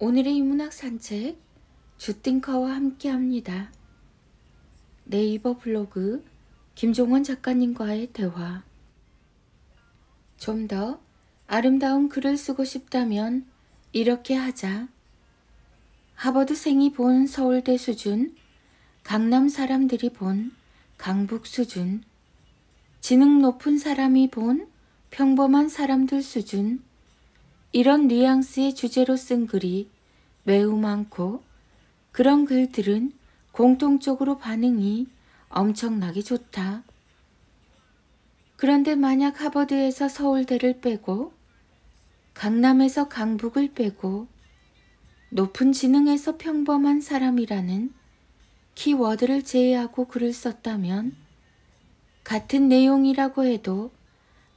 오늘의 인문학 산책 주띵커와 함께합니다. 네이버 블로그 김종원 작가님과의 대화. 좀 더 아름다운 글을 쓰고 싶다면 이렇게 하자. 하버드생이 본 서울대 수준, 강남 사람들이 본 강북 수준, 지능 높은 사람이 본 평범한 사람들 수준, 이런 뉘앙스의 주제로 쓴 글이 매우 많고 그런 글들은 공통적으로 반응이 엄청나게 좋다. 그런데 만약 하버드에서 서울대를 빼고 강남에서 강북을 빼고 높은 지능에서 평범한 사람이라는 키워드를 제외하고 글을 썼다면 같은 내용이라고 해도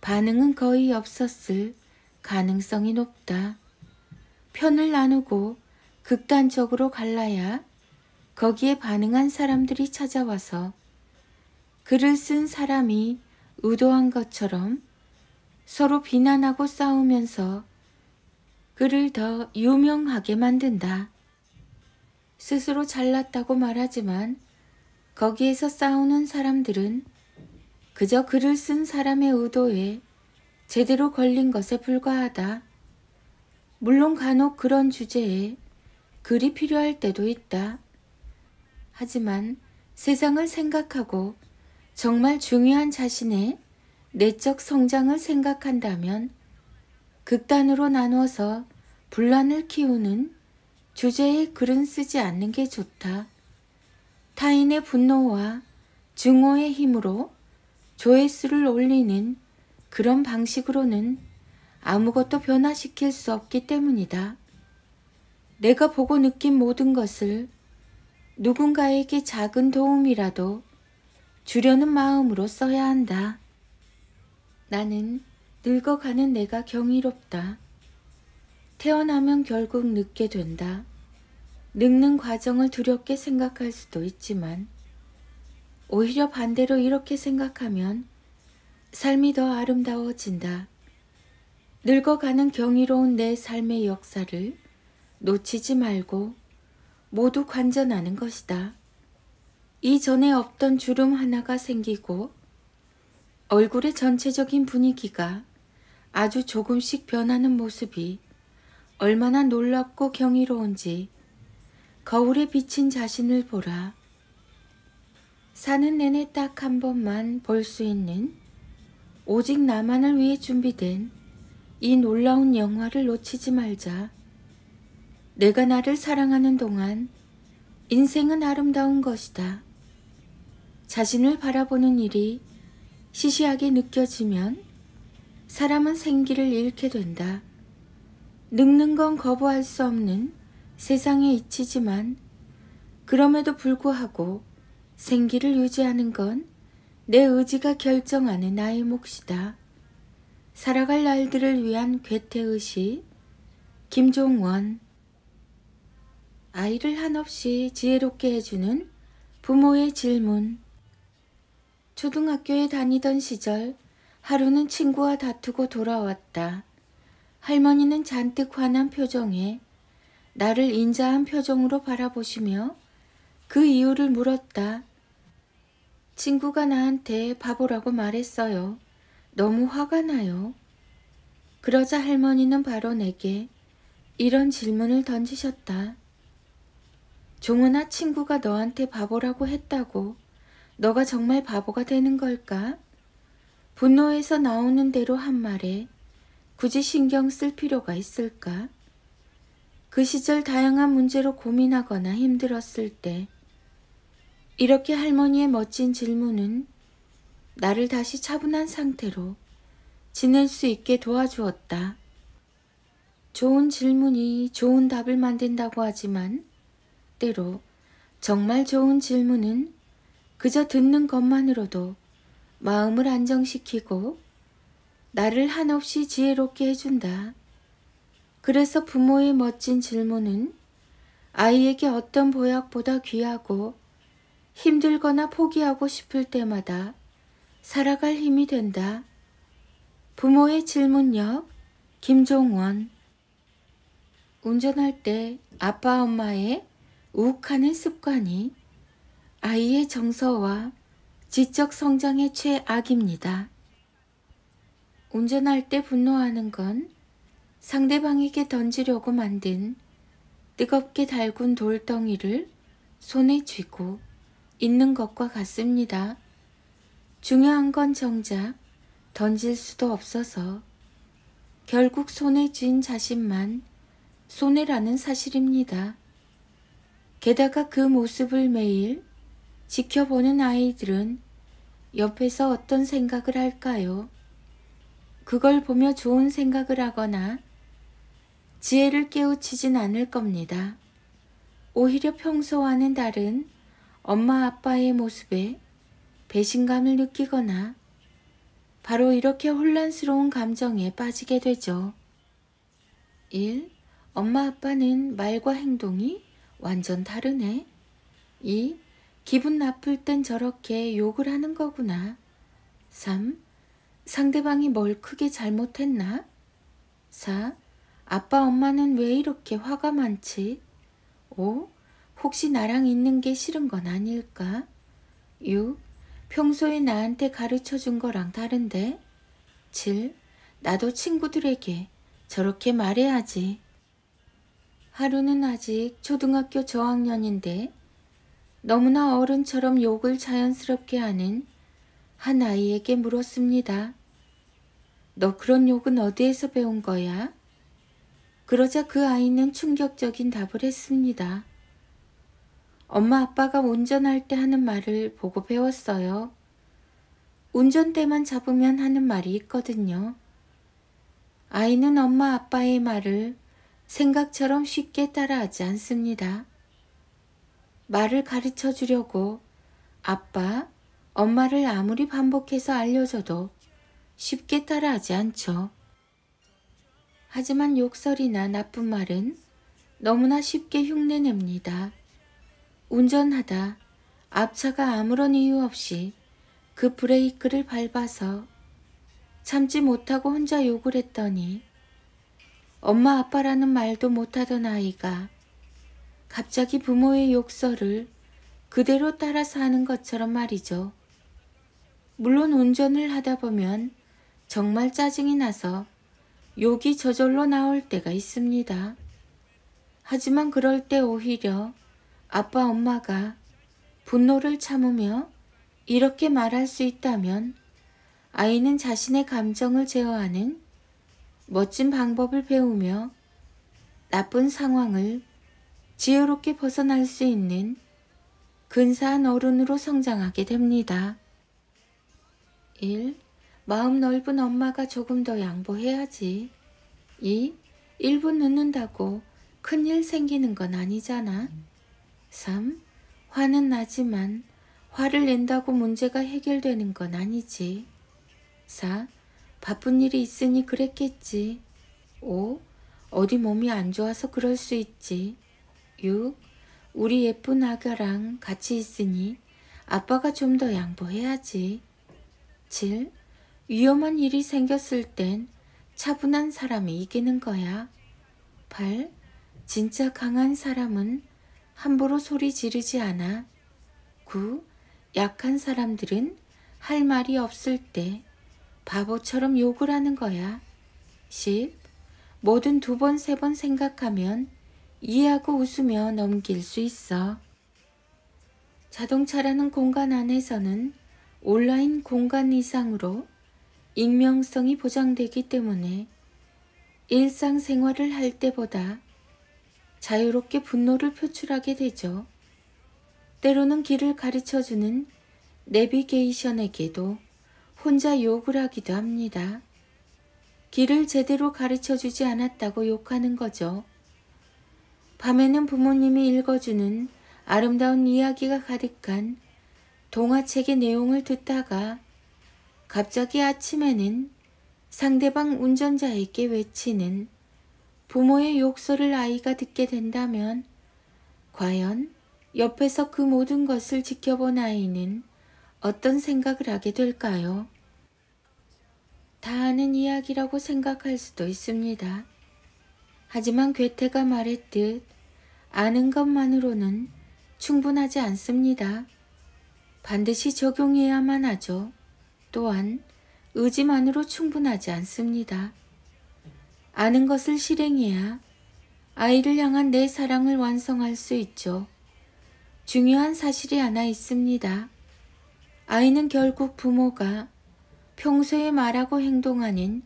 반응은 거의 없었을 가능성이 높다. 편을 나누고 극단적으로 갈라야 거기에 반응한 사람들이 찾아와서 글을 쓴 사람이 의도한 것처럼 서로 비난하고 싸우면서 글을 더 유명하게 만든다. 스스로 잘났다고 말하지만 거기에서 싸우는 사람들은 그저 글을 쓴 사람의 의도에 제대로 걸린 것에 불과하다. 물론 간혹 그런 주제에 글이 필요할 때도 있다. 하지만 세상을 생각하고 정말 중요한 자신의 내적 성장을 생각한다면 극단으로 나누어서 분란을 키우는 주제에 글은 쓰지 않는 게 좋다. 타인의 분노와 증오의 힘으로 조회수를 올리는 그런 방식으로는 아무것도 변화시킬 수 없기 때문이다. 내가 보고 느낀 모든 것을 누군가에게 작은 도움이라도 주려는 마음으로 써야 한다. 나는 늙어가는 내가 경이롭다. 태어나면 결국 늙게 된다. 늙는 과정을 두렵게 생각할 수도 있지만 오히려 반대로 이렇게 생각하면 삶이 더 아름다워진다. 늙어가는 경이로운 내 삶의 역사를 놓치지 말고 모두 관전하는 것이다. 이전에 없던 주름 하나가 생기고 얼굴의 전체적인 분위기가 아주 조금씩 변하는 모습이 얼마나 놀랍고 경이로운지 거울에 비친 자신을 보라. 사는 내내 딱 한 번만 볼 수 있는 오직 나만을 위해 준비된 이 놀라운 영화를 놓치지 말자. 내가 나를 사랑하는 동안 인생은 아름다운 것이다. 자신을 바라보는 일이 시시하게 느껴지면 사람은 생기를 잃게 된다. 늙는 건 거부할 수 없는 세상의 이치지만 그럼에도 불구하고 생기를 유지하는 건 내 의지가 결정하는 나의 몫이다. 살아갈 날들을 위한 괴태의식. 김종원. 아이를 한없이 지혜롭게 해주는 부모의 질문. 초등학교에 다니던 시절 하루는 친구와 다투고 돌아왔다. 할머니는 잔뜩 화난 표정에 나를 인자한 표정으로 바라보시며 그 이유를 물었다. 친구가 나한테 바보라고 말했어요. 너무 화가 나요. 그러자 할머니는 바로 내게 이런 질문을 던지셨다. 종훈아, 친구가 너한테 바보라고 했다고 너가 정말 바보가 되는 걸까? 분노에서 나오는 대로 한 말에 굳이 신경 쓸 필요가 있을까? 그 시절 다양한 문제로 고민하거나 힘들었을 때 이렇게 할머니의 멋진 질문은 나를 다시 차분한 상태로 지낼 수 있게 도와주었다. 좋은 질문이 좋은 답을 만든다고 하지만 때로 정말 좋은 질문은 그저 듣는 것만으로도 마음을 안정시키고 나를 한없이 지혜롭게 해준다. 그래서 부모의 멋진 질문은 아이에게 어떤 보약보다 귀하고 힘들거나 포기하고 싶을 때마다 살아갈 힘이 된다. 부모의 질문력. 김종원. 운전할 때 아빠 엄마의 욱하는 습관이 아이의 정서와 지적 성장의 최악입니다. 운전할 때 분노하는 건 상대방에게 던지려고 만든 뜨겁게 달군 돌덩이를 손에 쥐고 있는 것과 같습니다. 중요한 건 정작 던질 수도 없어서 결국 손에 쥔 자신만 손해라는 사실입니다. 게다가 그 모습을 매일 지켜보는 아이들은 옆에서 어떤 생각을 할까요? 그걸 보며 좋은 생각을 하거나 지혜를 깨우치진 않을 겁니다. 오히려 평소와는 다른 엄마 아빠의 모습에 배신감을 느끼거나 바로 이렇게 혼란스러운 감정에 빠지게 되죠. 1. 엄마 아빠는 말과 행동이 완전 다르네. 2. 기분 나쁠 땐 저렇게 욕을 하는 거구나. 3. 상대방이 뭘 크게 잘못했나? 4. 아빠 엄마는 왜 이렇게 화가 많지? 5. 혹시 나랑 있는 게 싫은 건 아닐까? 6. 평소에 나한테 가르쳐 준 거랑 다른데? 7. 나도 친구들에게 저렇게 말해야지. 하루는 아직 초등학교 저학년인데 너무나 어른처럼 욕을 자연스럽게 하는 한 아이에게 물었습니다. 너 그런 욕은 어디에서 배운 거야? 그러자 그 아이는 충격적인 답을 했습니다. 엄마 아빠가 운전할 때 하는 말을 보고 배웠어요. 운전대만 잡으면 하는 말이 있거든요. 아이는 엄마 아빠의 말을 생각처럼 쉽게 따라하지 않습니다. 말을 가르쳐 주려고 아빠, 엄마를 아무리 반복해서 알려줘도 쉽게 따라하지 않죠. 하지만 욕설이나 나쁜 말은 너무나 쉽게 흉내냅니다. 운전하다 앞차가 아무런 이유 없이 그 브레이크를 밟아서 참지 못하고 혼자 욕을 했더니 엄마 아빠라는 말도 못하던 아이가 갑자기 부모의 욕설을 그대로 따라서 하는 것처럼 말이죠. 물론 운전을 하다 보면 정말 짜증이 나서 욕이 저절로 나올 때가 있습니다. 하지만 그럴 때 오히려 아빠 엄마가 분노를 참으며 이렇게 말할 수 있다면 아이는 자신의 감정을 제어하는 멋진 방법을 배우며 나쁜 상황을 지혜롭게 벗어날 수 있는 근사한 어른으로 성장하게 됩니다. 1. 마음 넓은 엄마가 조금 더 양보해야지. 2. 1분 늦는다고 큰일 생기는 건 아니잖아. 3. 화는 나지만 화를 낸다고 문제가 해결되는 건 아니지. 4. 바쁜 일이 있으니 그랬겠지. 5. 어디 몸이 안 좋아서 그럴 수 있지. 6. 우리 예쁜 아가랑 같이 있으니 아빠가 좀 더 양보해야지. 7. 위험한 일이 생겼을 땐 차분한 사람이 이기는 거야. 8. 진짜 강한 사람은 함부로 소리 지르지 않아. 9. 약한 사람들은 할 말이 없을 때 바보처럼 욕을 하는 거야. 10. 뭐든 2번, 3번 생각하면 이해하고 웃으며 넘길 수 있어. 자동차라는 공간 안에서는 온라인 공간 이상으로 익명성이 보장되기 때문에 일상생활을 할 때보다 자유롭게 분노를 표출하게 되죠. 때로는 길을 가르쳐주는 내비게이션에게도 혼자 욕을 하기도 합니다. 길을 제대로 가르쳐주지 않았다고 욕하는 거죠. 밤에는 부모님이 읽어주는 아름다운 이야기가 가득한 동화책의 내용을 듣다가 갑자기 아침에는 상대방 운전자에게 외치는 부모의 욕설을 아이가 듣게 된다면 과연 옆에서 그 모든 것을 지켜본 아이는 어떤 생각을 하게 될까요? 다 아는 이야기라고 생각할 수도 있습니다. 하지만 괴테가 말했듯 아는 것만으로는 충분하지 않습니다. 반드시 적용해야만 하죠. 또한 의지만으로 충분하지 않습니다. 아는 것을 실행해야 아이를 향한 내 사랑을 완성할 수 있죠. 중요한 사실이 하나 있습니다. 아이는 결국 부모가 평소에 말하고 행동하는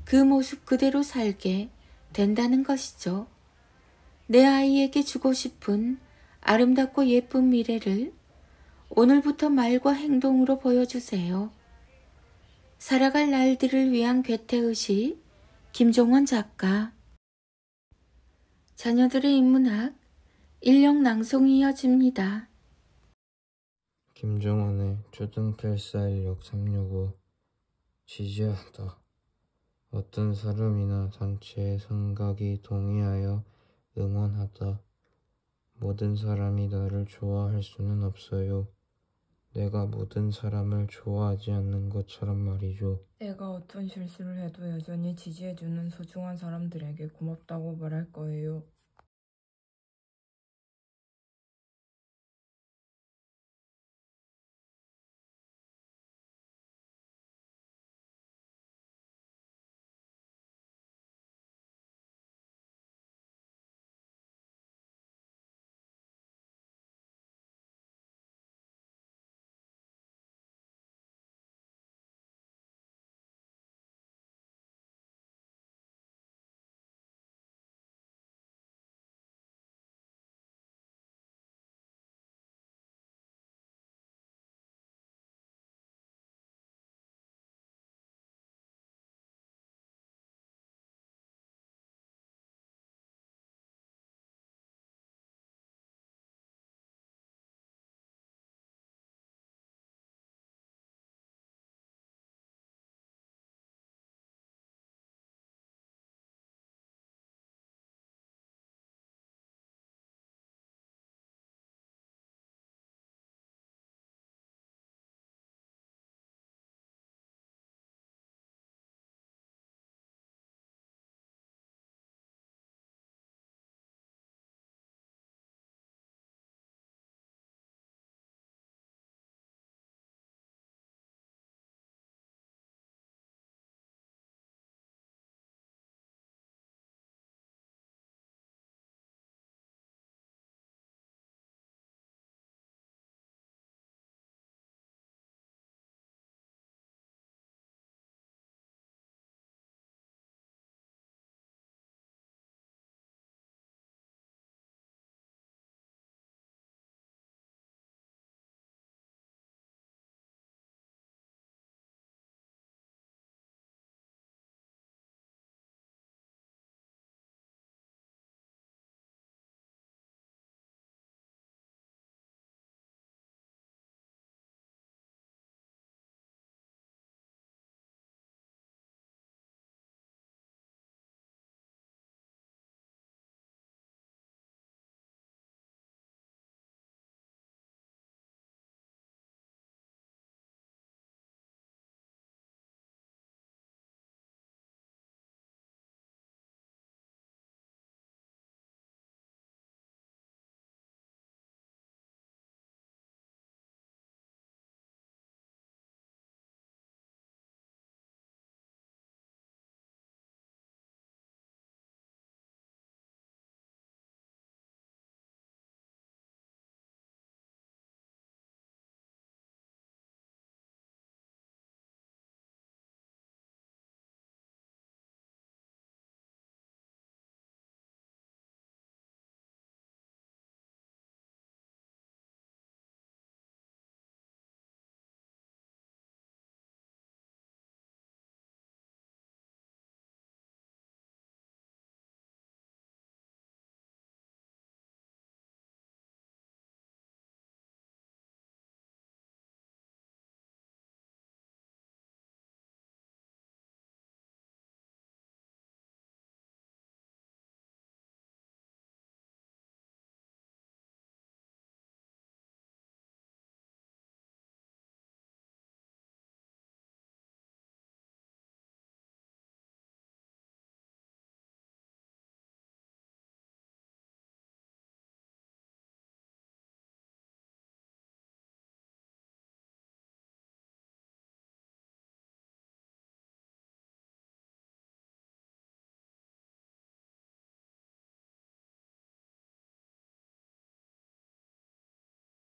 그 모습 그대로 살게 된다는 것이죠. 내 아이에게 주고 싶은 아름답고 예쁜 미래를 오늘부터 말과 행동으로 보여주세요. 살아갈 날들을 위한 괴테의식 김종원 작가. 자녀들의 인문학 인력 낭송이 이어집니다. 김종원의 초등필사인력 365 지지하다. 어떤 사람이나 단체의 생각이 동의하여 응원하다. 모든 사람이 나를 좋아할 수는 없어요. 내가 모든 사람을 좋아하지 않는 것처럼 말이죠. 내가 어떤 실수를 해도 여전히 지지해주는 소중한 사람들에게 고맙다고 말할 거예요.